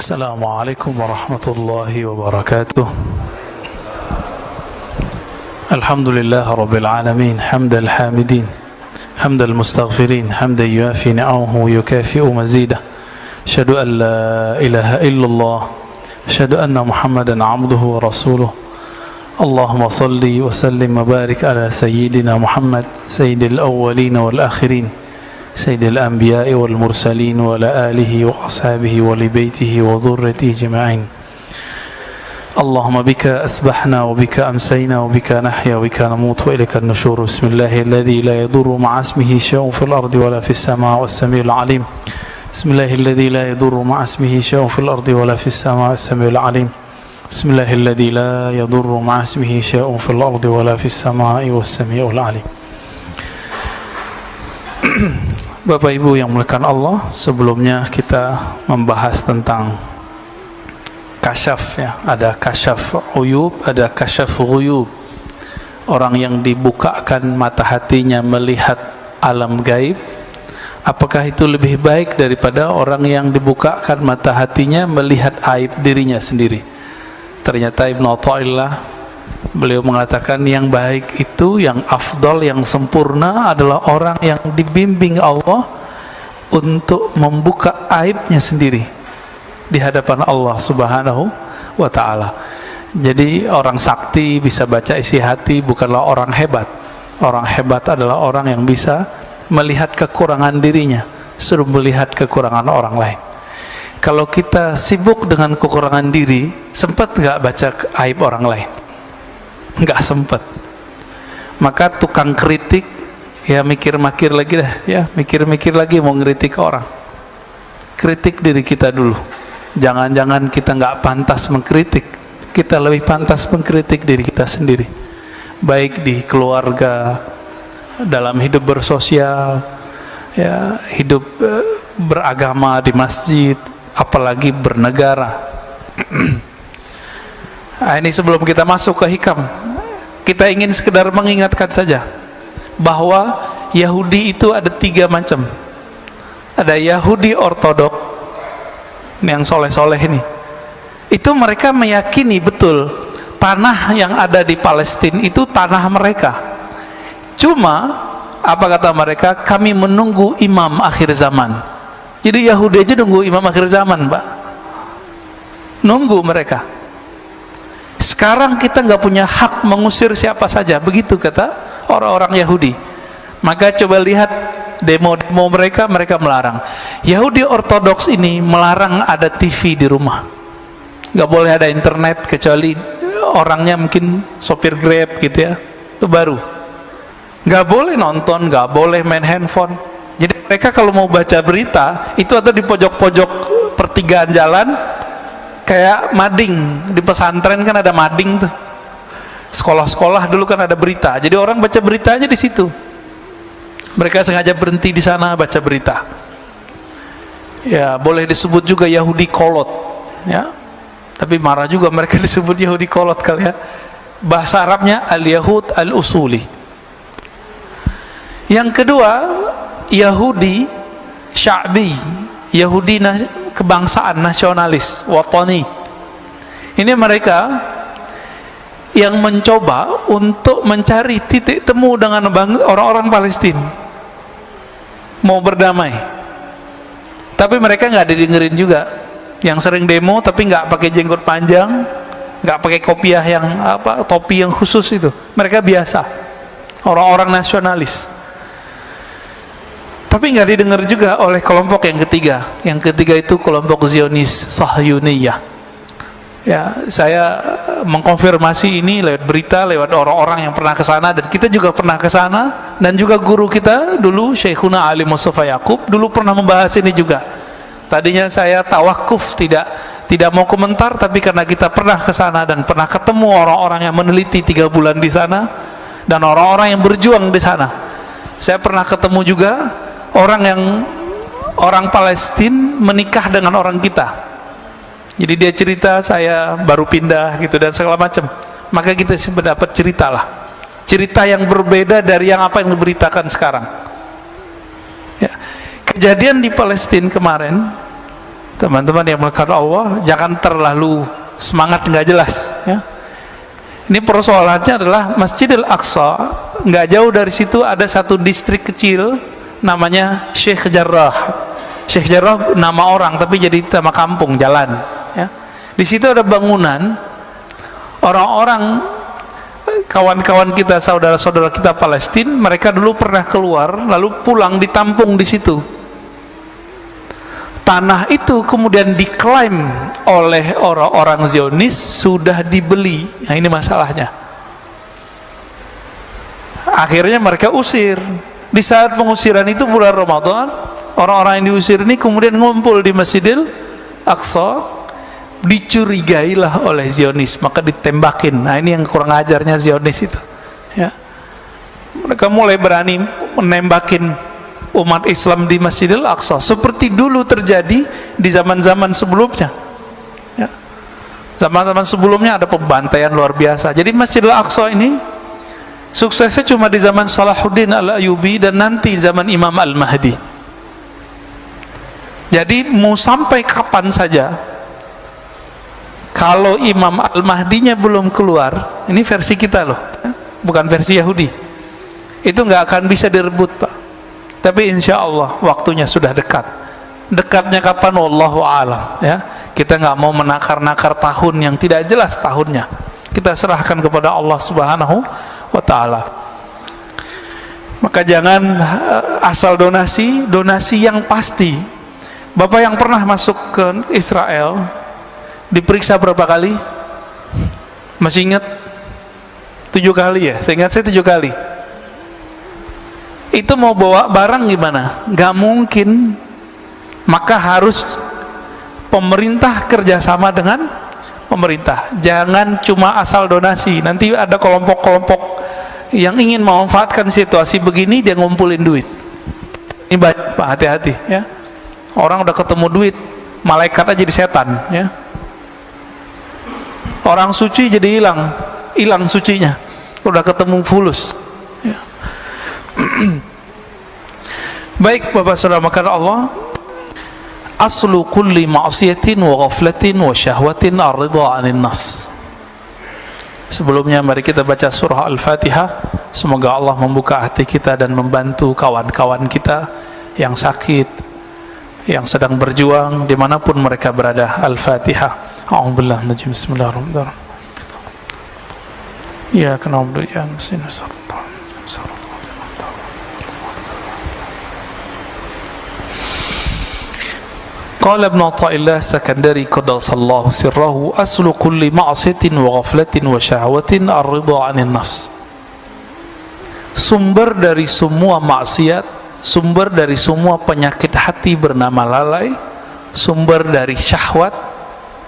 السلام عليكم ورحمة الله وبركاته. الحمد لله رب العالمين حمد الحامدين حمد المستغفرين حمدا يوافي نعمه ويكافئ مزيده. أشهد أن لا إله إلا الله أشهد أن محمدا عبده ورسوله. اللهم صل وسلم وبارك على سيدنا محمد سيد الأولين والآخرين سيد الأنبياء والمرسلين وعلى آله وأصحابه ولبيته وذريته أجمعين. اللهم بك أسبحنا وبك أمسينا وبك نحيا وبك نموت وإليك النشور. بسم الله الذي لا يضر مع اسمه شيء في الأرض ولا في السماء والسميع العليم. بسم الله الذي لا يضر مع اسمه شيء في الأرض ولا في السماء والسميع العليم. بسم الله الذي لا يضر مع اسمه شيء في الأرض ولا في السماء والسميع العليم. Bapak Ibu yang muliakan Allah, sebelumnya kita membahas tentang kasyaf ya. Ada kasyaf uyub, ada kasyaf ghuyub. Orang yang dibukakan mata hatinya melihat alam gaib. Apakah itu lebih baik daripada orang yang dibukakan mata hatinya melihat aib dirinya sendiri? Ternyata Ibnu Athaillah beliau mengatakan yang baik itu, yang afdal, yang sempurna adalah orang yang dibimbing Allah untuk membuka aibnya sendiri di hadapan Allah Subhanahu wa ta'ala. Jadi orang sakti bisa baca isi hati bukanlah orang hebat. Orang hebat adalah orang yang bisa melihat kekurangan dirinya, suruh melihat kekurangan orang lain. Kalau kita sibuk dengan kekurangan diri, sempat nggak baca aib orang lain? Nggak sempat. Maka tukang kritik ya mikir-mikir lagi dah ya, mikir-mikir lagi mau ngeritik orang. Kritik diri kita dulu. Jangan-jangan kita nggak pantas mengkritik, kita lebih pantas mengkritik diri kita sendiri, baik di keluarga, dalam hidup bersosial ya, hidup beragama di masjid, apalagi bernegara. Nah, ini sebelum kita masuk ke hikam, kita ingin sekedar mengingatkan saja bahwa Yahudi itu ada 3 macam. Ada Yahudi ortodok yang soleh-soleh ini, itu mereka meyakini betul tanah yang ada di Palestina itu tanah mereka. Cuma apa kata mereka? Kami menunggu imam akhir zaman. Jadi Yahudi aja nunggu imam akhir zaman, Pak. Nunggu mereka. Sekarang kita nggak punya hak mengusir siapa saja, begitu kata orang-orang Yahudi. Maka coba lihat demo-demo mereka melarang. Yahudi ortodoks ini melarang ada TV di rumah, nggak boleh ada internet kecuali orangnya mungkin sopir Grab gitu ya, itu baru. Nggak boleh nonton, nggak boleh main handphone. Jadi mereka kalau mau baca berita itu ada di pojok-pojok pertigaan jalan. Kayak mading, di pesantren kan ada mading tuh. Sekolah-sekolah dulu kan ada berita. Jadi orang baca beritanya di situ. Mereka sengaja berhenti di sana baca berita. Ya, boleh disebut juga Yahudi kolot, ya. Tapi marah juga mereka disebut Yahudi kolot kali ya. Bahasa Arabnya al-Yahud al-Usuli. Yang kedua, Yahudi Sya'bi, Yahudi kebangsaan, nasionalis, watani. Ini mereka yang mencoba untuk mencari titik temu dengan orang-orang Palestina, mau berdamai. Tapi mereka nggak didengerin juga. Yang sering demo tapi nggak pakai jenggot panjang, nggak pakai kopiah yang topi yang khusus itu. Mereka biasa, orang-orang nasionalis. Tapi nggak didengar juga oleh kelompok yang ketiga. Yang ketiga itu kelompok Zionis Sahyuniyah. Ya, saya mengkonfirmasi ini lewat berita, lewat orang-orang yang pernah ke sana, dan kita juga pernah ke sana, dan juga guru kita dulu Syekhuna Ali Mustafa Yaqub dulu pernah membahas ini juga. Tadinya saya tawakuf, tidak mau komentar, tapi karena kita pernah ke sana dan pernah ketemu orang-orang yang meneliti 3 bulan di sana dan orang-orang yang berjuang di sana. Saya pernah ketemu juga orang Palestina menikah dengan orang kita. Jadi dia cerita saya baru pindah gitu dan segala macam. Maka kita mendapat cerita yang berbeda dari yang apa yang diberitakan sekarang. Ya. Kejadian di Palestina kemarin Teman-teman yang melakukan Allah, jangan terlalu semangat nggak jelas, ya. Ini persoalannya adalah Masjidil Aqsa, nggak jauh dari situ ada satu distrik kecil namanya Sheikh Jarrah. Sheikh Jarrah nama orang tapi jadi nama kampung, jalan, ya. Di situ ada bangunan, orang-orang kawan-kawan kita, saudara-saudara kita Palestina, mereka dulu pernah keluar lalu pulang ditampung di situ. Tanah itu kemudian diklaim oleh orang-orang Zionis sudah dibeli. Nah, ini masalahnya. Akhirnya mereka usir. Di saat pengusiran itu bulan Ramadan, orang-orang yang diusir ini kemudian ngumpul di Masjidil Aqsa, dicurigailah oleh Zionis, maka ditembakin. Nah, ini yang kurang ajarnya Zionis itu, ya. Mereka mulai berani menembakin umat Islam di Masjidil Aqsa seperti dulu terjadi di zaman-zaman sebelumnya, ya. Zaman-zaman sebelumnya ada pembantaian luar biasa. Jadi Masjidil Aqsa ini suksesnya cuma di zaman Salahuddin Al-Ayyubi dan nanti zaman Imam Al-Mahdi. Jadi mau sampai kapan saja, kalau Imam Al-Mahdinya belum keluar, ini versi kita loh, ya, bukan versi Yahudi, itu nggak akan bisa direbut, Pak. Tapi insya Allah waktunya sudah dekat. Dekatnya kapan? Wallahu a'lam, ya. Kita nggak mau menakar-nakar tahun yang tidak jelas tahunnya. Kita serahkan kepada Allah Subhanahu wa ta'ala. Maka jangan asal donasi, donasi yang pasti. Bapak yang pernah masuk ke Israel diperiksa berapa kali? Masih ingat? 7 kali ya? Saya ingat saya 7 kali. Itu mau bawa barang gimana? Gak mungkin. Maka harus pemerintah kerjasama dengan pemerintah. Jangan cuma asal donasi. Nanti ada kelompok-kelompok yang ingin memanfaatkan situasi begini, dia ngumpulin duit. Ini baik, Pak, hati-hati, ya. Orang udah ketemu duit, malaikat aja jadi setan, ya. Orang suci jadi hilang sucinya. Udah ketemu fulus, ya. Baik Bapak Saudara makan Allah, aslu kulli ma'siyatin wa ghaflatin wa syahwatin ar-ridha 'anil nafs. Sebelumnya mari kita baca surah Al-Fatihah. Semoga Allah membuka hati kita dan membantu kawan-kawan kita yang sakit, yang sedang berjuang dimanapun mereka berada. Al-Fatihah. A'udzubillahi minasy Bismillahirrahmanirrahim. Ya kana na'budu wa iyyaka nasta'in. Qala Ibn Athaillah Sakandari qaddasallahu sirrahu, aslu kulli ma'siyatin wa ghaflatin wa syahwatin ar-ridha 'anil nafs. Sumber dari semua maksiat, sumber dari semua penyakit hati bernama lalai, sumber dari syahwat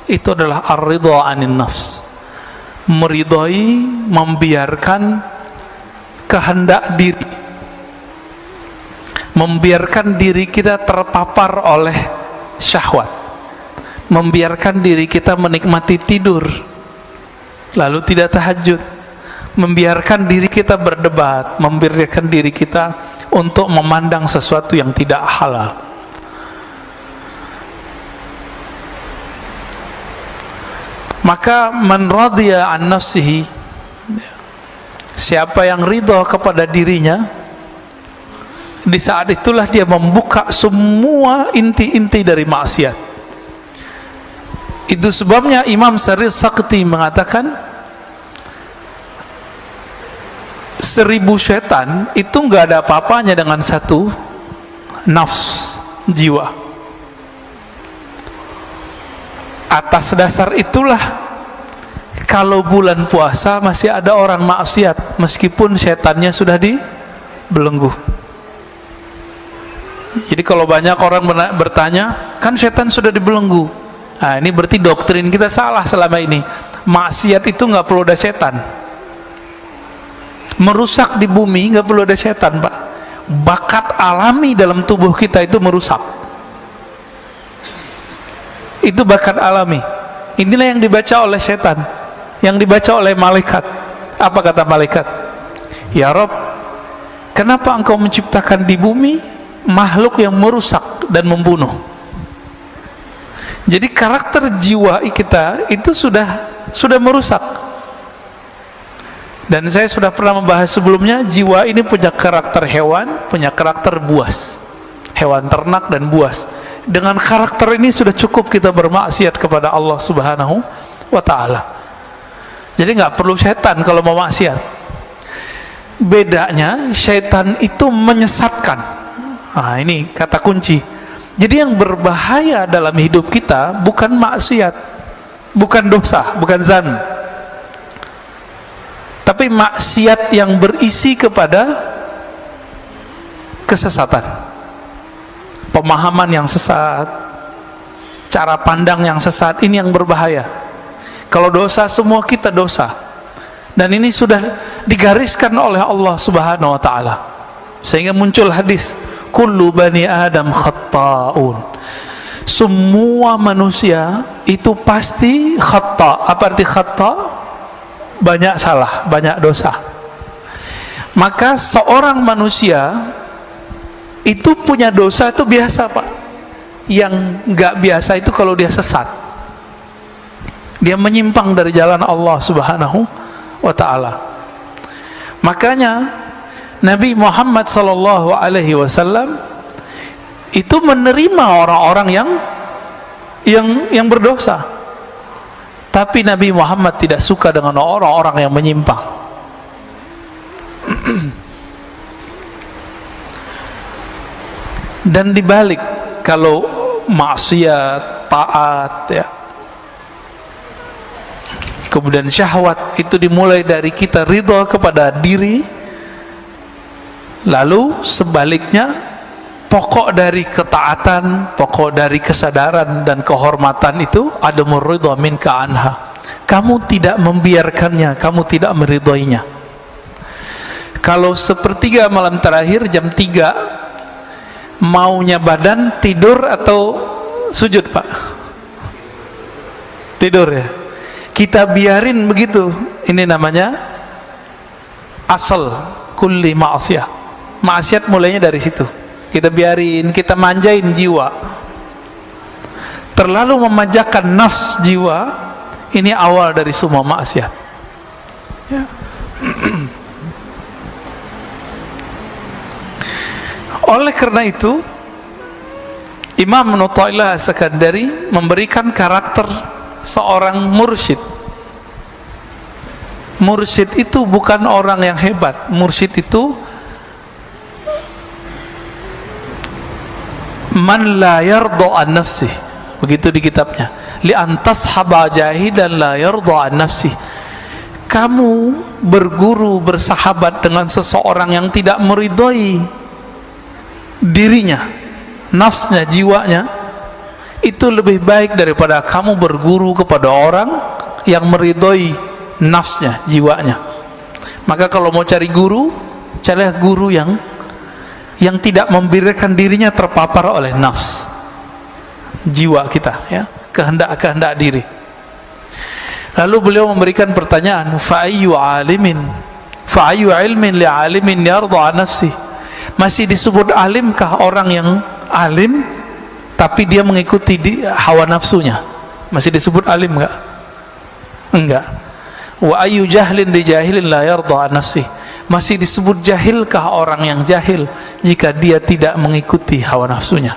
itu adalah ar-ridha 'anil nafs. Meridhai, membiarkan kehendak diri, membiarkan diri kita terpapar oleh syahwat, membiarkan diri kita menikmati tidur lalu tidak tahajud, membiarkan diri kita berdebat, membiarkan diri kita untuk memandang sesuatu yang tidak halal. Maka man radhiya an nafsihi, siapa yang ridha kepada dirinya, di saat itulah dia membuka semua inti-inti dari maksiat. Itu sebabnya Imam Sarir Sakti mengatakan 1000 setan itu nggak ada apa-apanya dengan satu nafs, jiwa. Atas dasar itulah kalau bulan puasa masih ada orang maksiat meskipun setannya sudah dibelenggu. Jadi kalau banyak orang bertanya, kan setan sudah dibelenggu. Nah, ini berarti doktrin kita salah selama ini. Maksiat itu nggak perlu ada setan. Merusak di bumi nggak perlu ada setan, Pak. Bakat alami dalam tubuh kita itu merusak. Itu bakat alami. Inilah yang dibaca oleh setan, yang dibaca oleh malaikat. Apa kata malaikat? Ya Rob, kenapa engkau menciptakan di bumi makhluk yang merusak dan membunuh? Jadi karakter jiwa kita itu sudah merusak. Dan saya sudah pernah membahas sebelumnya, jiwa ini punya karakter hewan, punya karakter buas, hewan ternak dan buas. Dengan karakter ini sudah cukup kita bermaksiat kepada Allah Subhanahu wa ta'ala. Jadi nggak perlu setan kalau mau maksiat. Bedanya setan itu menyesatkan. Nah, ini kata kunci. Jadi yang berbahaya dalam hidup kita bukan maksiat, bukan dosa, bukan zan, tapi maksiat yang berisi kepada kesesatan, pemahaman yang sesat, cara pandang yang sesat. Ini yang berbahaya. Kalau dosa, semua kita dosa, dan ini sudah digariskan oleh Allah Subhanahu wa ta'ala, sehingga muncul hadis, kullu bani adam khatta'un, semua manusia itu pasti khata'. Apa arti khata'? Banyak salah, banyak dosa. Maka seorang manusia itu punya dosa itu biasa, Pak. Yang nggak biasa itu kalau dia sesat, dia menyimpang dari jalan Allah Subhanahu wa ta'ala. Makanya Nabi Muhammad sallallahu alaihi wasallam itu menerima orang-orang yang berdosa. Tapi Nabi Muhammad tidak suka dengan orang-orang yang menyimpang. Dan dibalik, kalau maksiat, taat, ya, kemudian syahwat itu dimulai dari kita ridha kepada diri, lalu sebaliknya pokok dari ketaatan, pokok dari kesadaran dan kehormatan itu adamur ridha minka anha. Kamu tidak membiarkannya, kamu tidak meridhoinya. Kalau sepertiga malam terakhir jam 3 maunya badan tidur atau sujud, Pak? Tidur, ya. Kita biarin begitu. Ini namanya asal kulli ma'asiyah. Maksiat mulainya dari situ. Kita biarin, kita manjain jiwa, terlalu memanjakan nafs jiwa. Ini awal dari semua maksiat, ya. Oleh karena itu, Imam Nu'taillah As-Sakandari memberikan karakter seorang mursyid. Mursyid itu bukan orang yang hebat. Mursyid itu man la yarda an nafsih, begitu di kitabnya, li antas haba jahidan la yarda an nafsih. Kamu berguru, bersahabat dengan seseorang yang tidak meridhoi dirinya, nafsnya, jiwanya, itu lebih baik daripada kamu berguru kepada orang yang meridhoi nafsnya, jiwanya. Maka kalau mau cari guru, carilah guru yang tidak membiarkan dirinya terpapar oleh nafs, jiwa kita, ya, kehendak-kehendak diri. Lalu beliau memberikan pertanyaan, fa'ayyu ilmin li'alimin yarda nafsi. Masih disebut alimkah orang yang alim tapi dia mengikuti hawa nafsunya? Masih disebut alim enggak? Enggak. Wa ayyu jahlin li jahilin la yarda nafsi. Masih disebut jahilkah orang yang jahil jika dia tidak mengikuti hawa nafsunya?